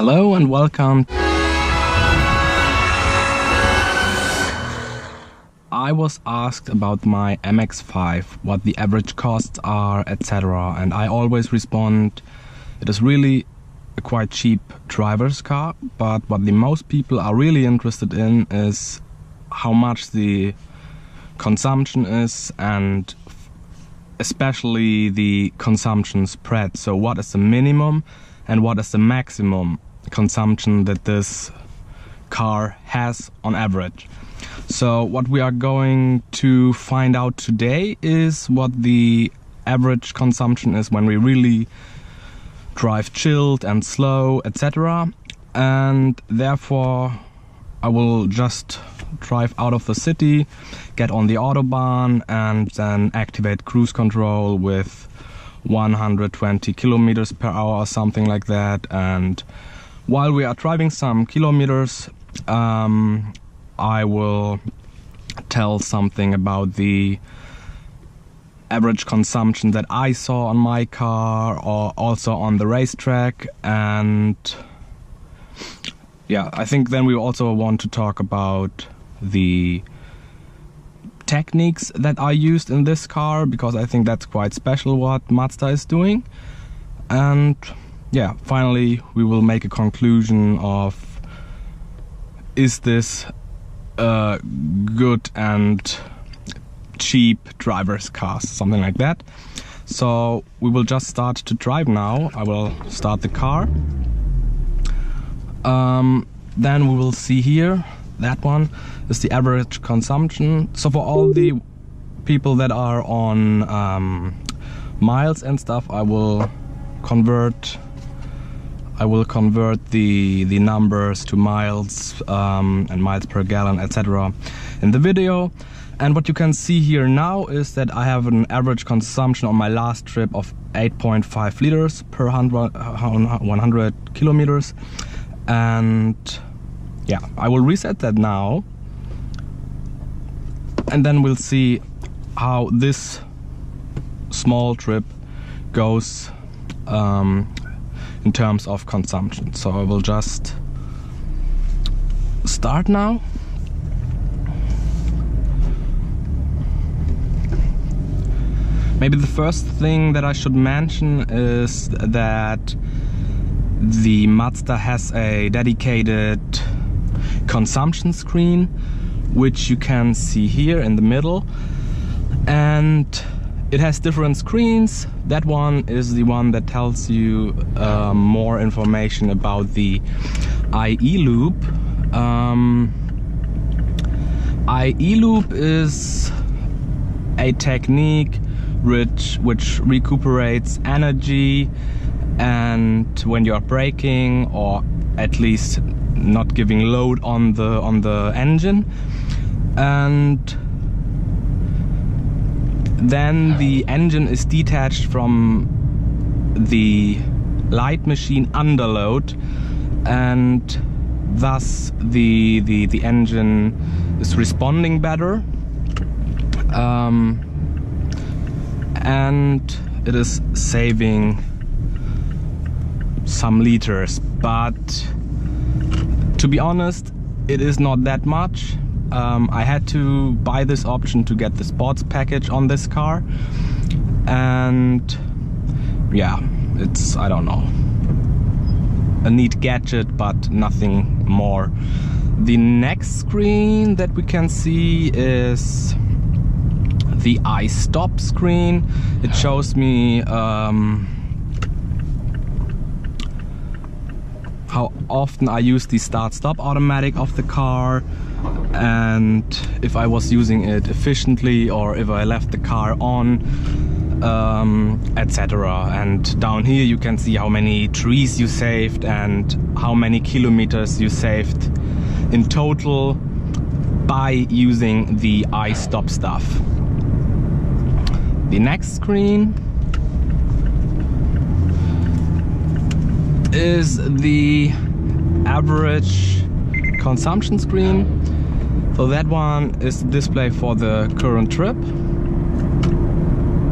Hello and welcome. I was asked about my MX5, what the average costs are, etc. And I always respond, it is really a quite cheap driver's car, but what the most people are really interested in is how much the consumption is, and especially the consumption spread. So what is the minimum and what is the maximum consumption that this car has on average. So what we are going to find out today is what the average consumption is when we really drive chilled and slow, etc. And therefore I will just drive out of the city, get on the autobahn, and then activate cruise control with 120 kilometers per hour or something like that. And while we are driving some kilometers, I will tell something about the average consumption that I saw on my car or also on the racetrack. And yeah, I think then we also want to talk about the techniques that are used in this car, because I think that's quite special what Mazda is doing. And yeah, finally we will make a conclusion of, is this a good and cheap driver's car, something like that. So we will just start to drive now. I will start the car. Then we will see here, that one is the average consumption. So for all the people that are on miles and stuff, I will convert the numbers to miles and miles per gallon, etc. in the video. And what you can see here now is that I have an average consumption on my last trip of 8.5 liters per 100 kilometers. And yeah, I will reset that now, and then we'll see how this small trip goes in terms of consumption. So I will just start now. Maybe the first thing that I should mention is that the Mazda has a dedicated consumption screen, which you can see here in the middle, and it has different screens. That one is the one that tells you more information about the iEloop. iEloop is a technique which recuperates energy, and when you are braking, or at least not giving load on the engine, and then the engine is detached from the light machine under load, and thus the engine is responding better, and it is saving some liters. But to be honest, it is not that much. I had to buy this option to get the sports package on this car, and yeah, it's, I don't know, a neat gadget, but nothing more. The next screen that we can see is the iStop screen. It shows me how often I use the start-stop automatic of the car, and if I was using it efficiently or if I left the car on, etc. And down here you can see how many trees you saved and how many kilometers you saved in total by using the iStop stuff. The next screen is the average consumption screen. So that one is the display for the current trip.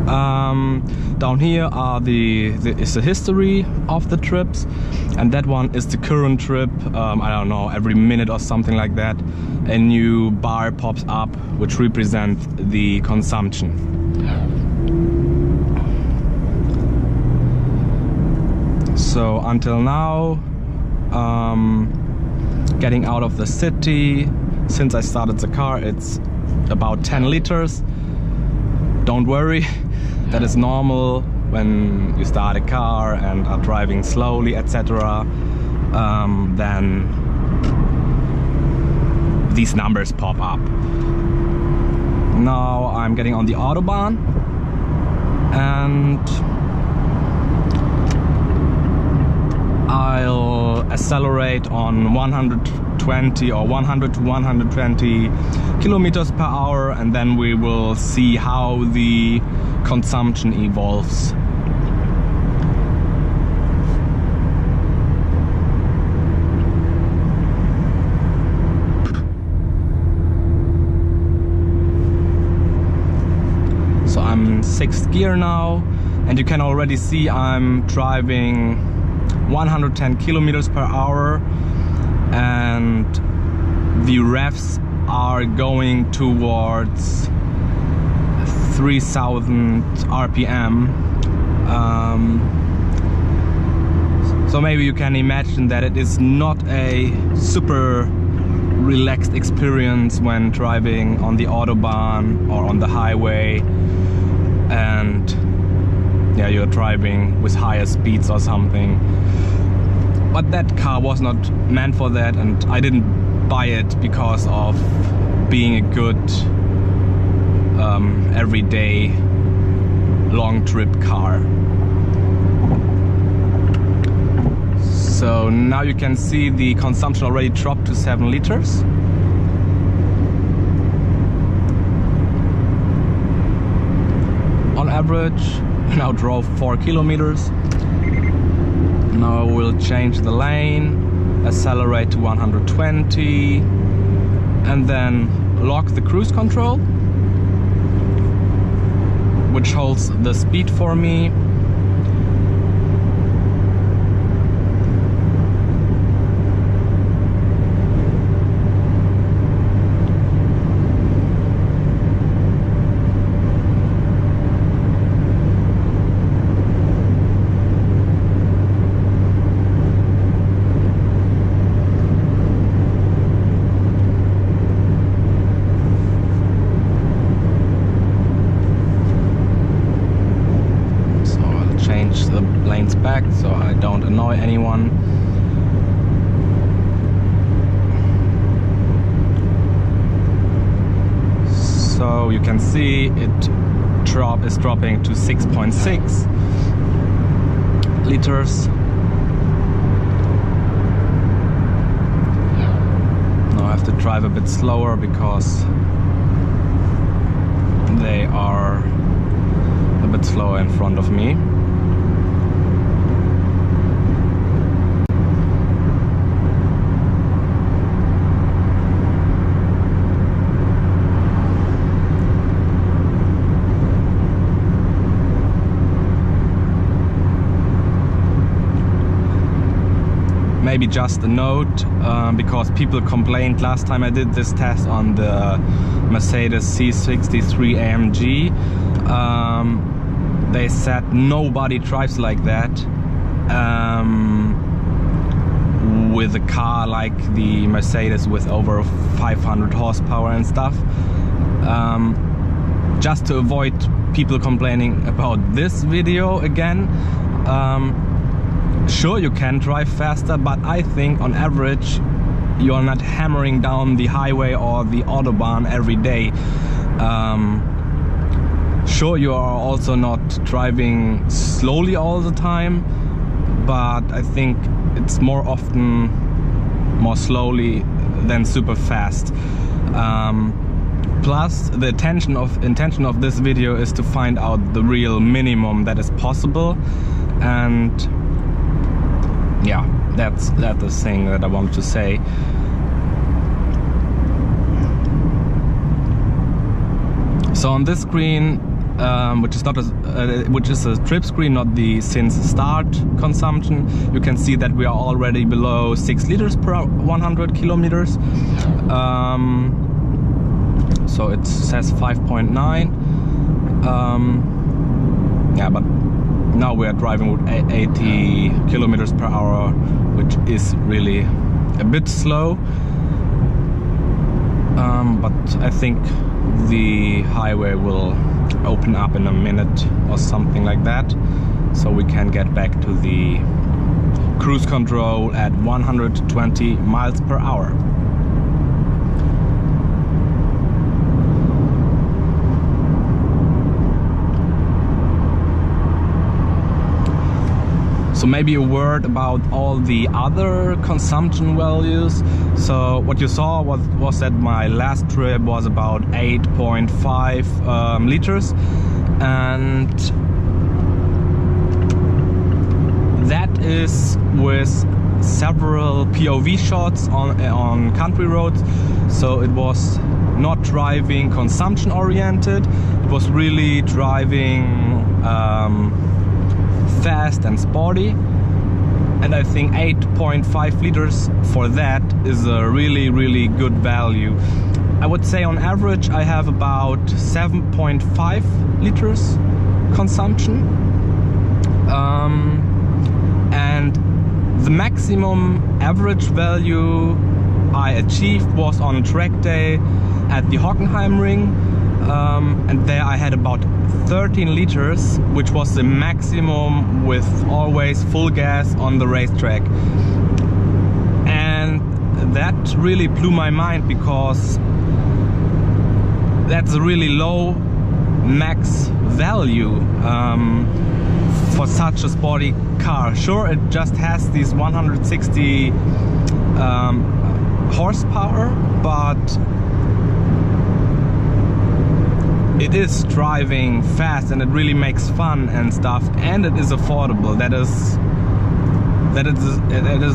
Down here are is the history of the trips, and that one is the current trip. I don't know, every minute or something like that, a new bar pops up which represents the consumption. So until now, getting out of the city, since I started the car, it's about 10 liters. Don't worry, that is normal when you start a car and are driving slowly, etc. Then these numbers pop up. Now I'm getting on the Autobahn and I'll accelerate on 120 or 100 to 120 kilometers per hour, and then we will see how the consumption evolves. So I'm 6th gear now, and you can already see I'm driving 110 kilometers per hour, and the revs are going towards 3000 RPM. So maybe you can imagine that it is not a super relaxed experience when driving on the Autobahn or on the highway, and yeah, you're driving with higher speeds or something. But that car was not meant for that, and I didn't buy it because of being a good everyday long trip car. So now you can see the consumption already dropped to 7 liters. On average, now drove 4 kilometers. Now we'll change the lane, accelerate to 120, and then lock the cruise control, which holds the speed for me. Back so I don't annoy anyone. So you can see it is dropping to 6.6 liters. Now I have to drive a bit slower because they are a bit slower in front of me. Maybe just a note, because people complained last time I did this test on the Mercedes C63 AMG. They said nobody drives like that with a car like the Mercedes with over 500 horsepower and stuff. Just to avoid people complaining about this video again, sure, you can drive faster, but I think on average you're not hammering down the highway or the Autobahn every day. Sure, you are also not driving slowly all the time, but I think it's more often more slowly than super fast. Plus, the intention of this video is to find out the real minimum that is possible, and yeah, that's the thing that I want to say. So on this screen which is not which is a trip screen, not the since start consumption, you can see that we are already below 6 liters per 100 kilometers. So it says 5.9. Yeah, but now we are driving with 80 kilometers per hour, which is really a bit slow. But I think the highway will open up in a minute or something like that, so we can get back to the cruise control at 120 miles per hour. So maybe a word about all the other consumption values. So what you saw was that my last trip was about 8.5 liters, and that is with several POV shots on country roads. So it was not driving consumption oriented, it was really driving fast and sporty, and I think 8.5 liters for that is a really good value. I would say on average I have about 7.5 liters consumption, and the maximum average value I achieved was on a track day at the Hockenheim Ring, and there I had about 13 liters, which was the maximum with always full gas on the racetrack. And that really blew my mind, because that's a really low max value for such a sporty car. Sure, it just has these 160 horsepower, but it is driving fast and it really makes fun and stuff, and it is affordable. That is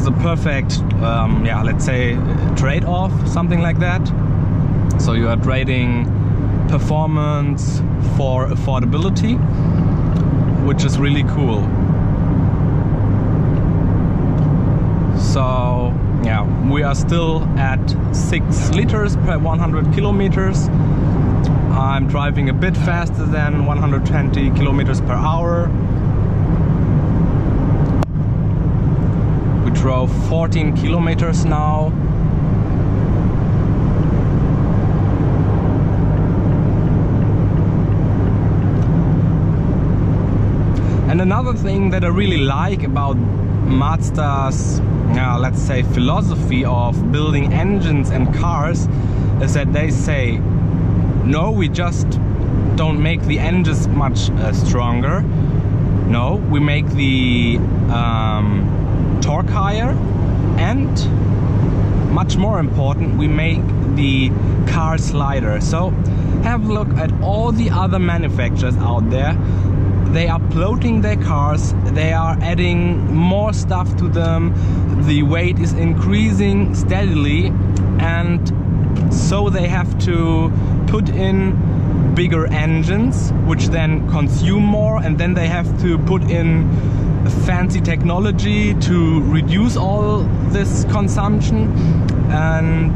a perfect yeah, let's say trade-off, something like that. So you are trading performance for affordability, which is really cool. So yeah, we are still at 6 liters per 100 kilometers. I'm driving a bit faster than 120 kilometers per hour. We drove 14 kilometers now. And another thing that I really like about Mazda's, let's say, philosophy of building engines and cars is that they say, no, we just don't make the engines much stronger. No, we make the torque higher, and much more important, we make the car lighter. So have a look at all the other manufacturers out there. They are bloating their cars, they are adding more stuff to them, the weight is increasing steadily, and so they have to put in bigger engines, which then consume more, and then they have to put in fancy technology to reduce all this consumption. And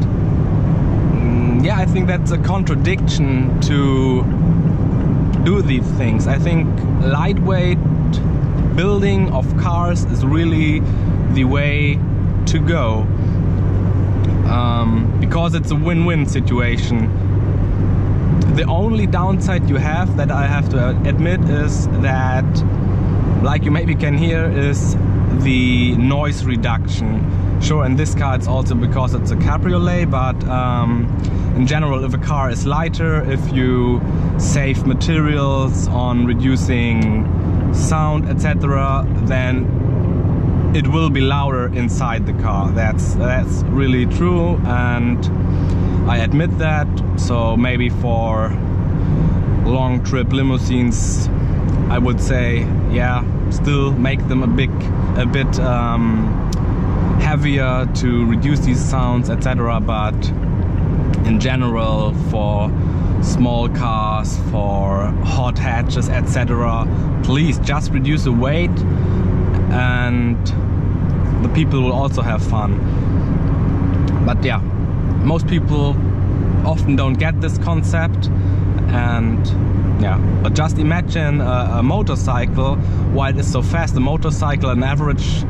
yeah, I think that's a contradiction to do these things. I think lightweight building of cars is really the way to go, because it's a win-win situation. The only downside you have, that I have to admit, is that, like you maybe can hear, is the noise reduction. Sure, in this car it's also because it's a cabriolet, but in general, if a car is lighter, if you save materials on reducing sound, etc., then it will be louder inside the car. That's really true, and I admit that. So maybe for long trip limousines, I would say, yeah, still make them a bit heavier to reduce these sounds, etc. But in general, for small cars, for hot hatches, etc. Please just reduce the weight and the people will also have fun. But yeah, most people often don't get this concept. And yeah, but just imagine a motorcycle. Why it is so fast? A motorcycle, an average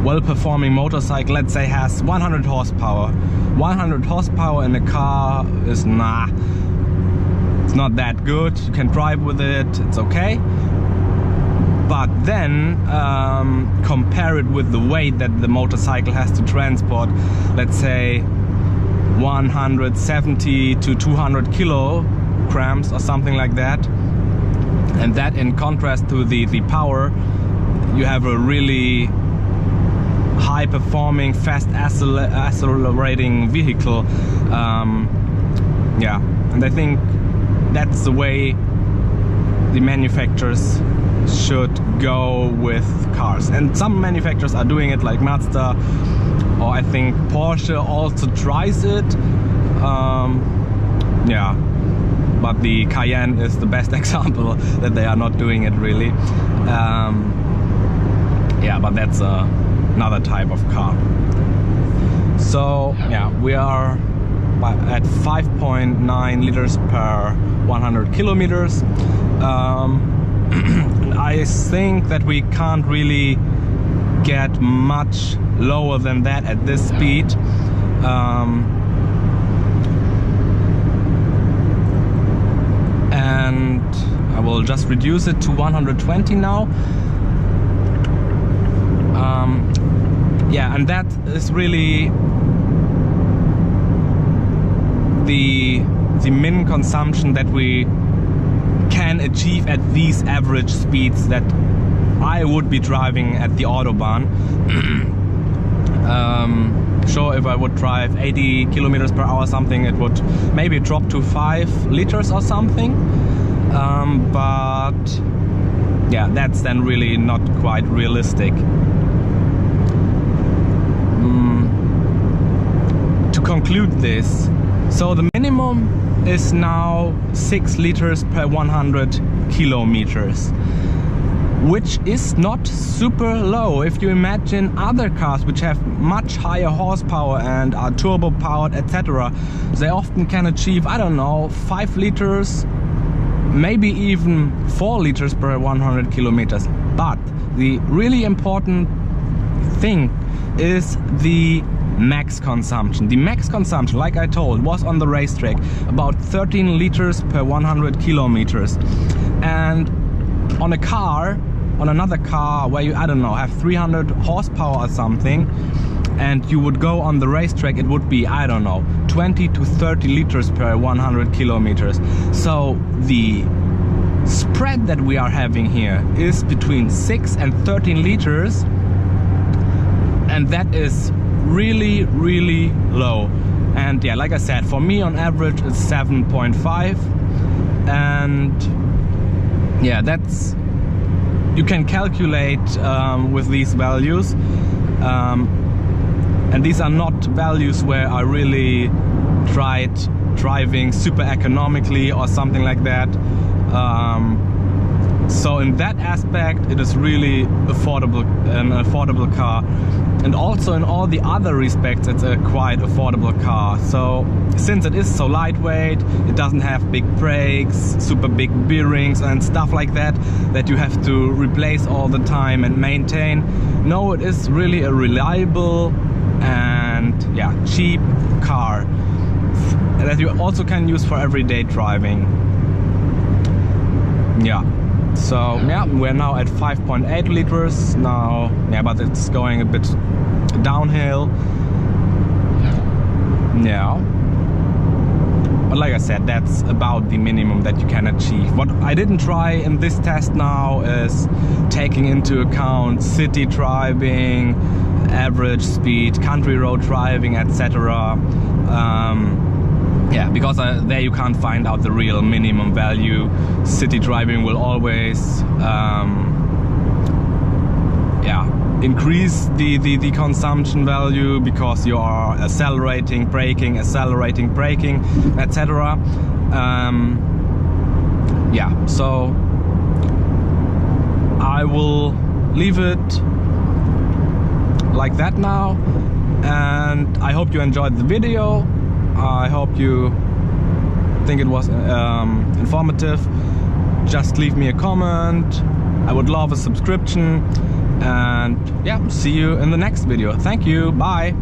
well-performing motorcycle, let's say, has 100 horsepower. 100 horsepower in a car is it's not that good. You can drive with it, it's okay. But then compare it with the weight that the motorcycle has to transport. Let's say 170 to 200 kilograms or something like that. And that in contrast to the power, you have a really high performing, fast accelerating vehicle. Yeah, and I think that's the way the manufacturers should go with cars. And some manufacturers are doing it, like Mazda, or I think Porsche also tries it. Yeah, but the Cayenne is the best example that they are not doing it really. Yeah, but that's another type of car. So yeah, we are at 5.9 liters per 100 kilometers. I think that we can't really get much lower than that at this speed. And I will just reduce it to 120 now. Yeah, and that is really the min consumption that we can achieve at these average speeds that I would be driving at the Autobahn. Sure, if I would drive 80 kilometers per hour something, it would maybe drop to 5 liters or something. But yeah, that's then really not quite realistic. To conclude this, so the minimum is now 6 liters per 100 kilometers, which is not super low. If you imagine other cars which have much higher horsepower and are turbo powered, etc., they often can achieve, I don't know, 5 liters, maybe even 4 liters per 100 kilometers. But the really important thing is the max consumption. The max consumption, like I told, was on the racetrack about 13 liters per 100 kilometers. And on a car, on another car where you, I don't know, have 300 horsepower or something, and you would go on the racetrack, it would be, I don't know, 20 to 30 liters per 100 kilometers. So the spread that we are having here is between 6 and 13 liters, and that is really, really low. And yeah, like I said, for me on average it's 7.5, and yeah, that's, you can calculate with these values, and these are not values where I really tried driving super economically or something like that. So in that aspect, it is really affordable, an affordable car. And also in all the other respects, it's a quite affordable car. So since it is so lightweight, it doesn't have big brakes, super big bearings and stuff like that, that you have to replace all the time and maintain. No, it is really a reliable and yeah, cheap car that you also can use for everyday driving. Yeah. So yeah, we're now at 5.8 liters now. Yeah, but it's going a bit downhill. Yeah. But like I said, that's about the minimum that you can achieve. What I didn't try in this test now is taking into account city driving, average speed, country road driving, etc. Yeah, because there you can't find out the real minimum value. City driving will always yeah, increase the consumption value because you are accelerating, braking, etc. Yeah, so I will leave it like that now, and I hope you enjoyed the video. I hope you think it was informative. Just leave me a comment. I would love a subscription, and yeah, see you in the next video. Thank you, bye.